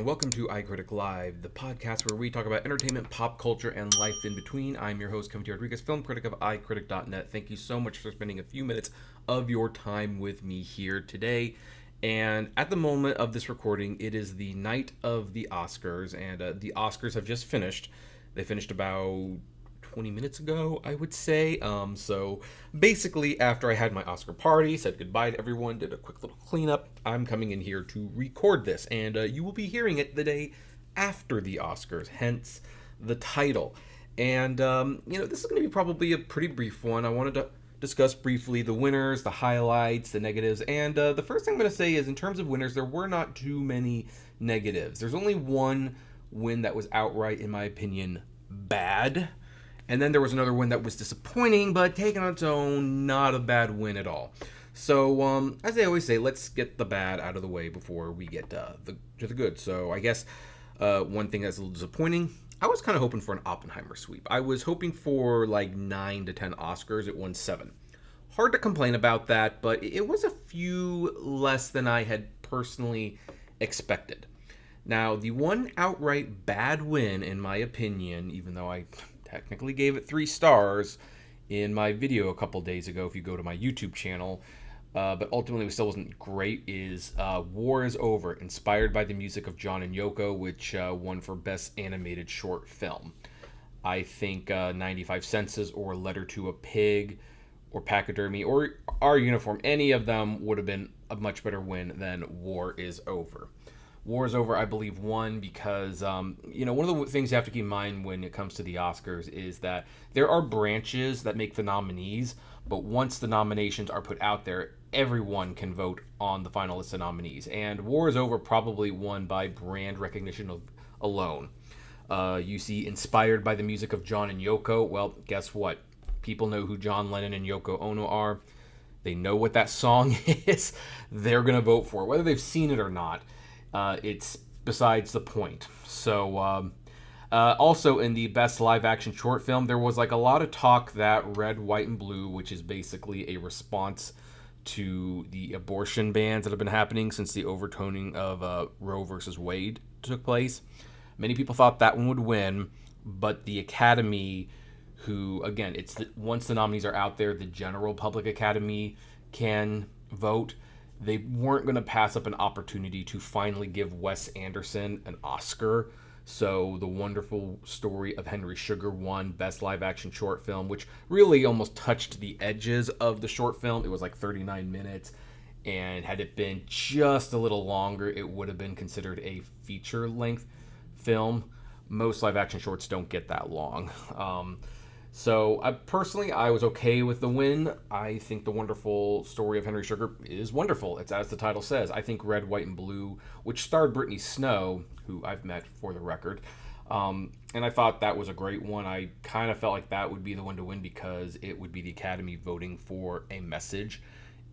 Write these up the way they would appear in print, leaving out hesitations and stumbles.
welcome to iCritic Live, the podcast where we talk about entertainment, pop culture, and life in between. I'm your host, Kevin T. Rodriguez, film critic of iCritic.net. Thank you so much for spending a few minutes of your time with me here today. And at the moment of this recording, it is the night of the Oscars, and the Oscars have just finished. They finished about 20 minutes ago, I would say. So basically, after I had my Oscar party, said goodbye to everyone, did a quick little cleanup, I'm coming in here to record this, and you will be hearing it the day after the Oscars, hence the title. And, this is going to be probably a pretty brief one. I wanted to discuss briefly the winners, the highlights, the negatives, and the first thing I'm going to say is in terms of winners, there were not too many negatives. There's only one win that was outright, in my opinion, bad. And then there was another win that was disappointing, but taken on its own, not a bad win at all. So, as I always say, let's get the bad out of the way before we get to the good. So, I guess one thing that's a little disappointing, I was kind of hoping for an Oppenheimer sweep. I was hoping for like 9 to 10 Oscars. It won 7. Hard to complain about that, but it was a few less than I had personally expected. Now, the one outright bad win, in my opinion, even though I technically gave it 3 stars in my video a couple days ago, if you go to my YouTube channel, but ultimately it still wasn't great, is War is Over, inspired by the music of John and Yoko, which won for Best Animated Short Film. I think 95 Senses or Letter to a Pig or Pachydermy or Our Uniform, any of them would have been a much better win than War is Over. War is Over, I believe, won because, one of the things you have to keep in mind when it comes to the Oscars is that there are branches that make the nominees, but once the nominations are put out there, everyone can vote on the final list of nominees. And War is Over probably won by brand recognition alone. You see Inspired by the Music of John and Yoko. Well, guess what? People know who John Lennon and Yoko Ono are. They know what that song is. They're going to vote for it, whether they've seen it or not. It's besides the point. So, also in the best live action short film, there was like a lot of talk that Red, White, and Blue, which is basically a response to the abortion bans that have been happening since the overturning of Roe versus Wade took place. Many people thought that one would win, but the Academy, who, again, once the nominees are out there, the general public Academy can vote. They weren't going to pass up an opportunity to finally give Wes Anderson an Oscar. So The Wonderful Story of Henry Sugar won Best Live Action Short Film, which really almost touched the edges of the short film. It was like 39 minutes, and had it been just a little longer, it would have been considered a feature-length film. Most live action shorts don't get that long. So, personally, I was okay with the win. I think The Wonderful Story of Henry Sugar is wonderful. It's as the title says. I think Red, White, and Blue, which starred Brittany Snow, who I've met for the record, and I thought that was a great one. I kind of felt like that would be the one to win because it would be the Academy voting for a message,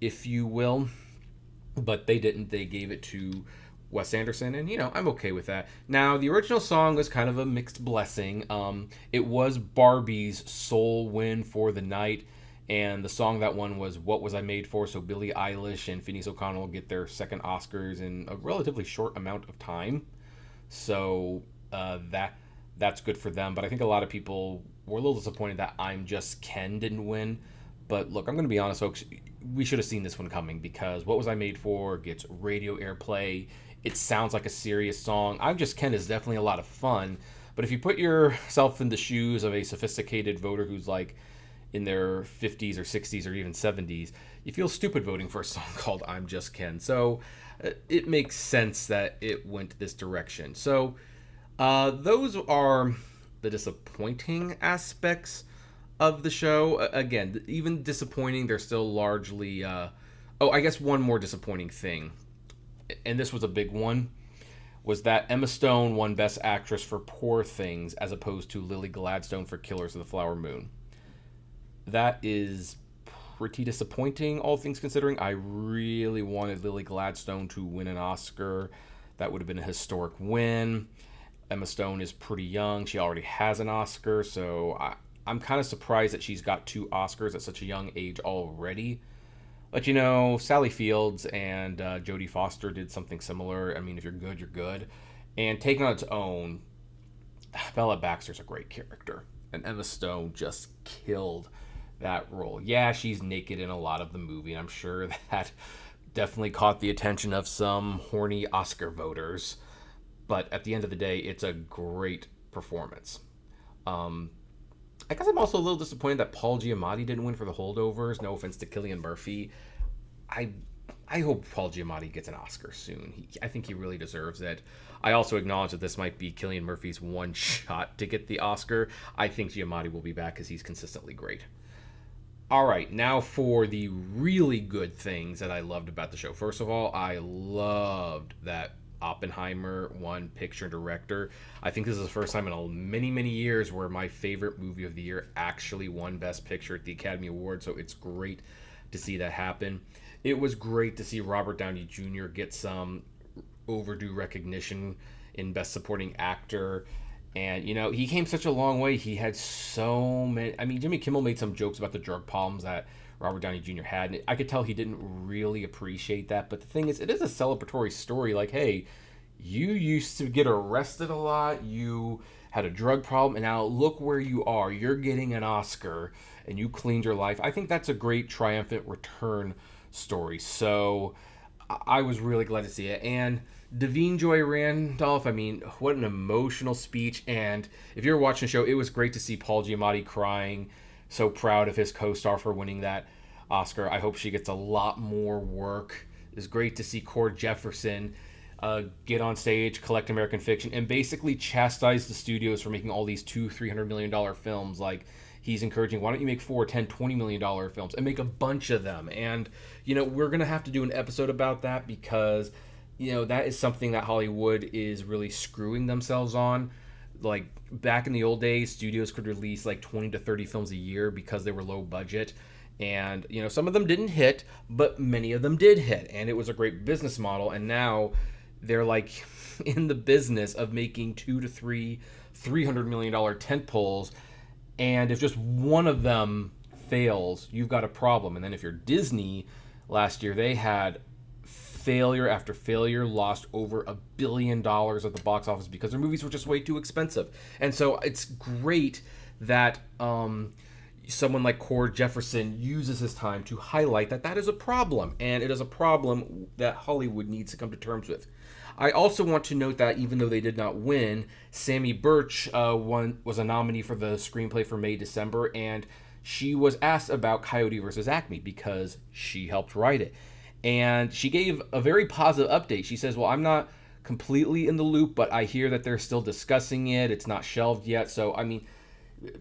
if you will. But they didn't. They gave it to Wes Anderson, and I'm okay with that. Now, the original song was kind of a mixed blessing. It was Barbie's sole win for the night, and the song that won was What Was I Made For? So Billie Eilish and Phineas O'Connell get their second Oscars in a relatively short amount of time. So that's good for them. But I think a lot of people were a little disappointed that I'm Just Ken didn't win. But look, I'm going to be honest, folks. We should have seen this one coming because What Was I Made For gets radio airplay. It sounds like a serious song. I'm Just Ken is definitely a lot of fun. But if you put yourself in the shoes of a sophisticated voter who's like in their 50s or 60s or even 70s, you feel stupid voting for a song called I'm Just Ken. So it makes sense that it went this direction. So those are the disappointing aspects of the show. Again, even disappointing, they're still largely... I guess one more disappointing thing, and this was a big one, was that Emma Stone won Best Actress for Poor Things as opposed to Lily Gladstone for Killers of the Flower Moon. That is pretty disappointing, all things considering. I really wanted Lily Gladstone to win an Oscar. That would have been a historic win. Emma Stone is pretty young. She already has an Oscar, so I'm kind of surprised that she's got 2 Oscars at such a young age already. But, Sally Fields and Jodie Foster did something similar. I mean, if you're good, you're good. And taken on its own, Bella Baxter's a great character, and Emma Stone just killed that role. Yeah, she's naked in a lot of the movie, and I'm sure that definitely caught the attention of some horny Oscar voters. But at the end of the day, it's a great performance. Um, I guess I'm also a little disappointed that Paul Giamatti didn't win for The Holdovers. No offense to Cillian Murphy. I I hope Paul Giamatti gets an Oscar soon. I think he really deserves it. I also acknowledge that this might be Cillian Murphy's one shot to get the Oscar. I think Giamatti will be back because he's consistently great. All right, now for the really good things that I loved about the show. First of all, I loved that Oppenheimer won Picture and Director. I think this is the first time in many, many years where my favorite movie of the year actually won Best Picture at the Academy Awards, so it's great to see that happen. It was great to see Robert Downey Jr. get some overdue recognition in Best Supporting Actor. And, you know, he came such a long way. He had so many. I mean, Jimmy Kimmel made some jokes about the drug problems that Robert Downey Jr. had. And I could tell he didn't really appreciate that. But the thing is, it is a celebratory story. Like, hey, you used to get arrested a lot. You had a drug problem. And now look where you are. You're getting an Oscar. And you cleaned your life. I think that's a great triumphant return story. So I was really glad to see it. And Davine Joy Randolph, I mean, what an emotional speech. And if you're watching the show, it was great to see Paul Giamatti crying, so proud of his co-star for winning that Oscar. I hope she gets a lot more work. It's great to see Cord Jefferson get on stage, collect American Fiction, and basically chastise the studios for making all these $200-300 million films. Like, he's encouraging, why don't you make 4, 10, $20 million films and make a bunch of them? And, you know, we're going to have to do an episode about that because, you know, that is something that Hollywood is really screwing themselves on. Like, back in the old days, studios could release like 20 to 30 films a year because they were low budget. And, you know, some of them didn't hit, but many of them did hit. And it was a great business model. And now they're like in the business of making 2 to 3 $300 million tent poles. And if just one of them fails, you've got a problem. And then if you're Disney, last year they had failure after failure, lost over $1 billion at the box office because their movies were just way too expensive. And so it's great that someone like Cord Jefferson uses his time to highlight that that is a problem, and it is a problem that Hollywood needs to come to terms with. I also want to note that even though they did not win, Sammy Birch was a nominee for the screenplay for May December, and she was asked about Coyote versus Acme because she helped write it. And she gave a very positive update. She says, well, I'm not completely in the loop, but I hear that they're still discussing it. It's not shelved yet. So, I mean,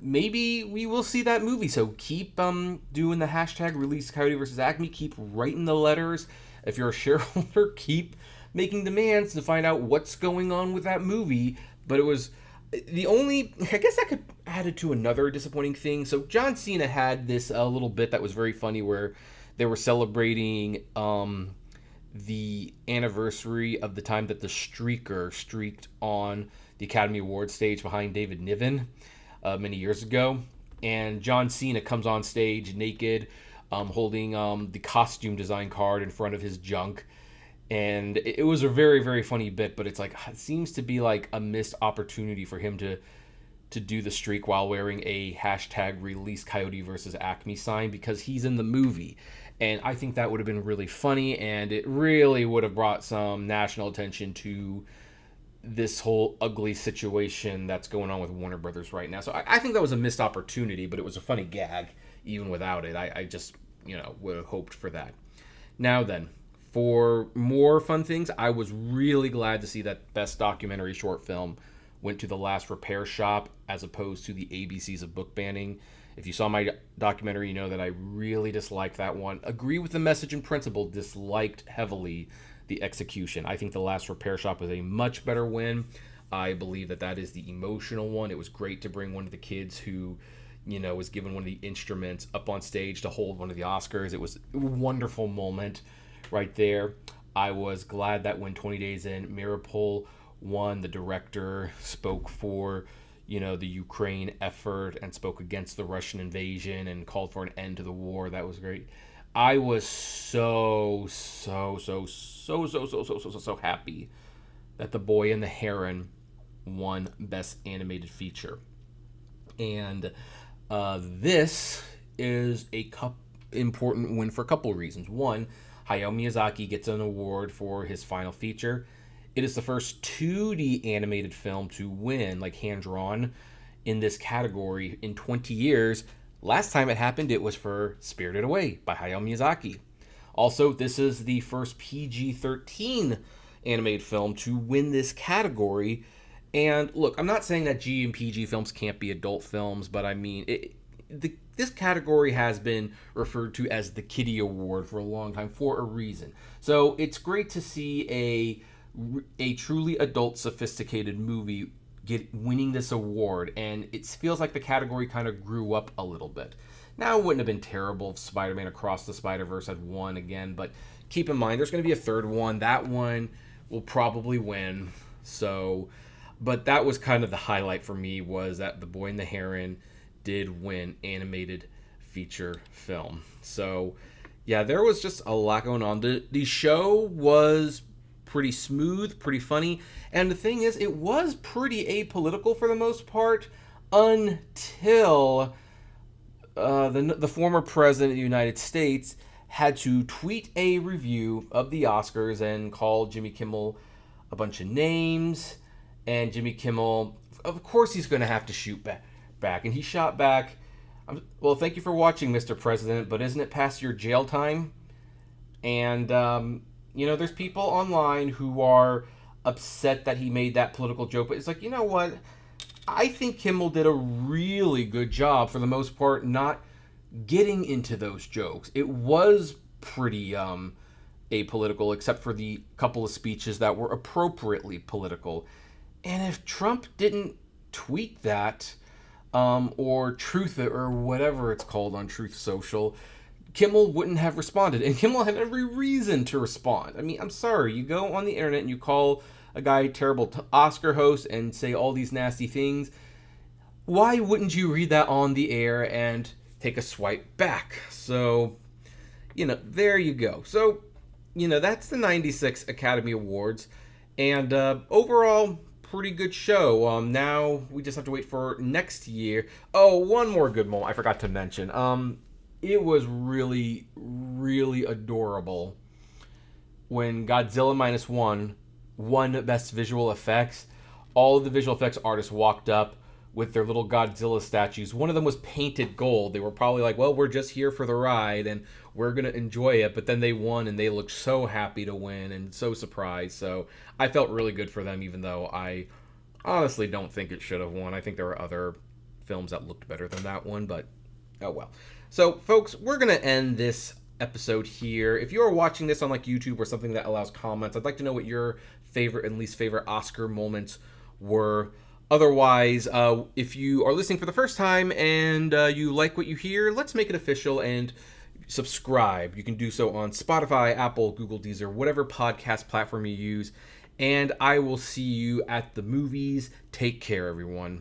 maybe we will see that movie. So keep doing the hashtag release Coyote versus Acme. Keep writing the letters. If you're a shareholder, keep making demands to find out what's going on with that movie. But it was the only, I guess I could add it to another disappointing thing. So John Cena had this little bit that was very funny where they were celebrating the anniversary of the time that the Streaker streaked on the Academy Awards stage behind David Niven many years ago. And John Cena comes on stage naked, holding the costume design card in front of his junk. And it was a very, very funny bit, but it's like, it seems to be like a missed opportunity for him to do the streak while wearing a hashtag release Coyote versus Acme sign because he's in the movie. And I think that would have been really funny, and it really would have brought some national attention to this whole ugly situation that's going on with Warner Brothers right now. So I think that was a missed opportunity, but it was a funny gag even without it. I just, you know, would have hoped for that. Now then, for more fun things, I was really glad to see that Best Documentary Short Film went to The Last Repair Shop as opposed to the ABCs of Book Banning. If you saw my documentary, you know that I really disliked that one. Agree with the message and principle, disliked heavily the execution. I think The Last Repair Shop was a much better win. I believe that that is the emotional one. It was great to bring one of the kids who, you know, was given one of the instruments up on stage to hold one of the Oscars. It was a wonderful moment right there. I was glad that when 20 Days In, Mirapol won. The director spoke for, you know, the Ukraine effort and spoke against the Russian invasion and called for an end to the war. That was great. I was so happy that The Boy and the Heron won Best Animated Feature. And this is a important win for a couple of reasons. One, Hayao Miyazaki gets an award for his final feature. It is the first 2D animated film to win, like hand-drawn, in this category in 20 years. Last time it happened, it was for Spirited Away by Hayao Miyazaki. Also, this is the first PG-13 animated film to win this category. And look, I'm not saying that G and PG films can't be adult films, but I mean, this category has been referred to as the Kiddie Award for a long time for a reason. So it's great to see a truly adult, sophisticated movie winning this award, and it feels like the category kind of grew up a little bit. Now, it wouldn't have been terrible if Spider-Man Across the Spider-Verse had won again, but keep in mind, there's going to be a third one. That one will probably win. So, but that was kind of the highlight for me, was that The Boy and the Heron did win animated feature film. So, yeah, there was just a lot going on. The show was pretty smooth, pretty funny, and the thing is, it was pretty apolitical for the most part until the former president of the United States had to tweet a review of the Oscars and call Jimmy Kimmel a bunch of names, and Jimmy Kimmel, of course he's going to have to shoot back, and he shot back, well, thank you for watching, Mr. President, but isn't it past your jail time? And there's people online who are upset that he made that political joke, but it's like, you know what? I think Kimmel did a really good job, for the most part, not getting into those jokes. It was pretty apolitical, except for the couple of speeches that were appropriately political. And if Trump didn't tweet that, or truth it, or whatever it's called on Truth Social, Kimmel wouldn't have responded, and Kimmel had every reason to respond. I mean, I'm sorry, you go on the internet and you call a guy a terrible Oscar host and say all these nasty things. Why wouldn't you read that on the air and take a swipe back? So, there you go. So, that's the 96 Academy Awards, and overall, pretty good show. Now we just have to wait for next year. Oh, one more good moment I forgot to mention. It was really, really adorable when Godzilla Minus One won Best Visual Effects. All of the visual effects artists walked up with their little Godzilla statues. One of them was painted gold. They were probably like, well, we're just here for the ride and we're going to enjoy it. But then they won and they looked so happy to win and so surprised. So I felt really good for them, even though I honestly don't think it should have won. I think there were other films that looked better than that one, but oh well. So, folks, we're going to end this episode here. If you are watching this on YouTube or something that allows comments, I'd like to know what your favorite and least favorite Oscar moments were. Otherwise, if you are listening for the first time and you like what you hear, let's make it official and subscribe. You can do so on Spotify, Apple, Google, Deezer, whatever podcast platform you use. And I will see you at the movies. Take care, everyone.